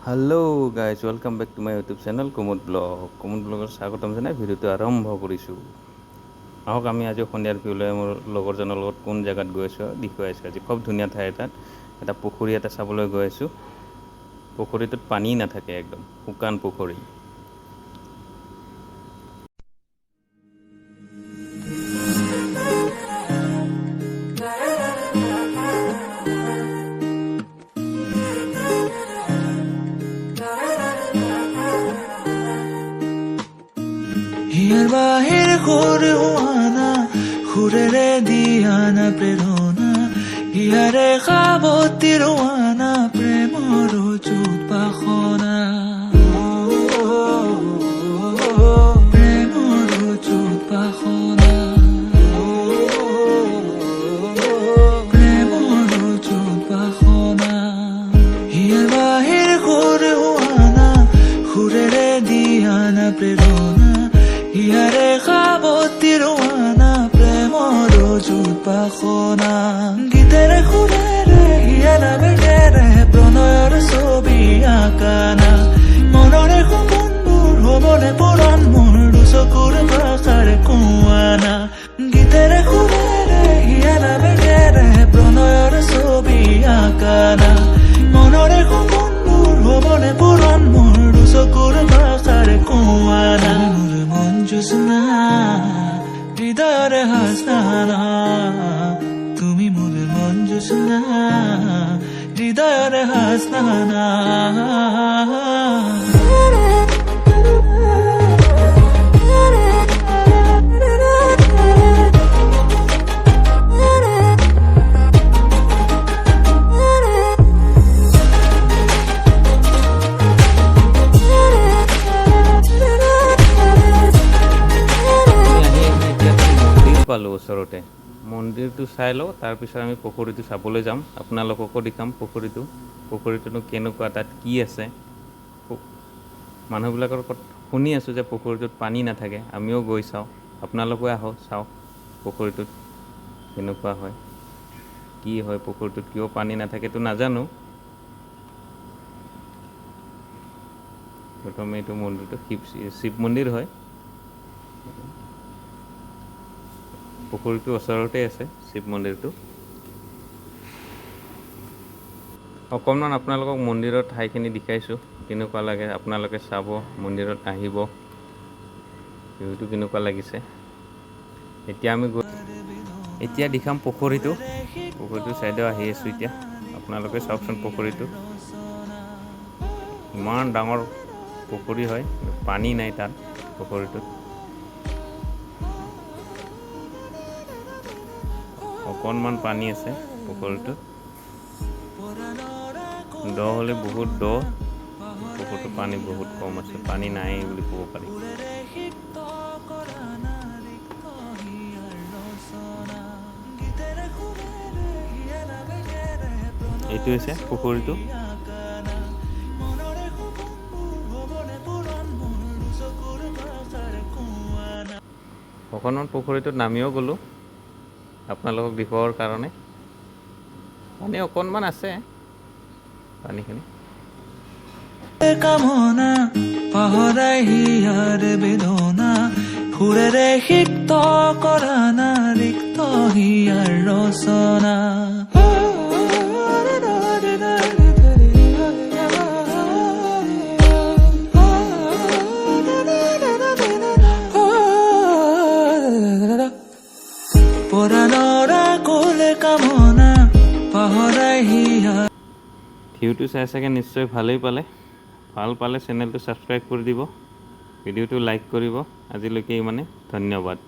Hello guys welcome back to my YouTube channel Kumud blogger स्वागतम जनाई video आरम्भ करिছোঁ। आहक आमी आज सन्धियार ভিউলৈ মোৰ লগৰজনৰ লগত কোন জায়গাত গৈ আছোঁ দেখুৱাই আছোঁ। আজি খুব ধুনীয়া ঠাই এটাত এটা পুখুৰী এটা চাবলৈ গৈ আছোঁ। পুখুৰীটোত পানী নাথাকে, একদম শুকান পুখুৰী। হিয়ার বাহির ঘুরে হুয়ানা ঘুরে দিয়ানা প্রেরণা হিয়ারে খাবতি রোয়ানা প্রেমর চুত পাখনা প্রেমর চুত পাখনা প্রেমর চুত পাখনা হিয়ার বাহির ঘুরে হুয়ানা ঘুরে দিয়ানা প্রেরণা হিয়ারে খাবতি রোয়ানা প্রেমর জুত পাখনা গীতেরে খুরেরে হিয়ারা বেগেরে প্রণয়ের ছবি আঁকানা মনরে সপোনবোৰ হবনে পৰাণ মোৰ দুচকুৰ ভাষাৰে কোৱানা গীতেৰে খুৰেৰে হিয়াৰা বেগেৰে প্ৰণয়ৰ ছবি আঁকানা মনৰে সপোনবোৰ হবনে পৰাণ মোৰ দুচকুৰ ভাষাৰে কোৱানা জোসনা হৃদয়েৰ হাসনা তুমি মোৰ মন জোসনা হৃদয়েৰ হাসনা পালোঁ ওচৰতে মন্দিৰটো চাই লওঁ, তাৰপিছত আমি পুখুৰীটো চাবলৈ যাম। আপোনালোককো দেখাম পুখুৰীটোনো কেনেকুৱা, তাত কি আছে। মানুহবিলাকৰ শুনি আছোঁ যে পুখুৰীটোত পানী নাথাকে, আমিও গৈ চাওঁ। আপোনালোকে আহক চাওক পুখুৰীটোত কেনেকুৱা হয়, কি হয়, পুখুৰীটোত কিয় পানী নাথাকেতো নাজানো। প্ৰথমে এইটো মন্দিৰটো শিৱ মন্দিৰ হয়। পুখুৰীটো ওচৰতে আছে শিৱ মন্দিৰটো। অকণমান আপোনালোকক মন্দিৰৰ ঠাইখিনি দেখাইছোঁ, কেনেকুৱা লাগে আপোনালোকে চাব, মন্দিৰত আহিব, ভিউটো কেনেকুৱা লাগিছে। এতিয়া দেখাম পুখুৰীটো চাইডে আহি আছোঁ। এতিয়া আপোনালোকে চাওকচোন পুখুৰীটো, ইমান ডাঙৰ পুখুৰী হয়, পানী নাই তাত পুখুৰীটোত। অকণমান পানী আছে পুখুৰীটোত, দ হ'লে বহুত দ, পুখুৰীটো পানী বহুত কম আছে, পানী নাই বুলি ক'ব পাৰি। এইটো হৈছে পুখুৰীটো। অকণমান পুখুৰীটোত নামিও গ'লোঁ আপোনালোকক দেখুৱাৰ কাৰণে। পানী অকণমান আছে, পানীখিনি কামনা পাহৰাই হিয়াৰ বেদনা ঘূৰেৰে সিক্ত কৰা না ৰিক্ত হিয়াৰ ৰচনা কামনা পাহৰাই হিয়া। ভিডিওটো চাই চাগে নিশ্চয় ভালেই পালে। ভাল পালে চেনেলটো ছাবস্ক্ৰাইব কৰি দিব, ভিডিওটো লাইক কৰিব। আজিলৈকে ইমানে, ধন্যবাদ।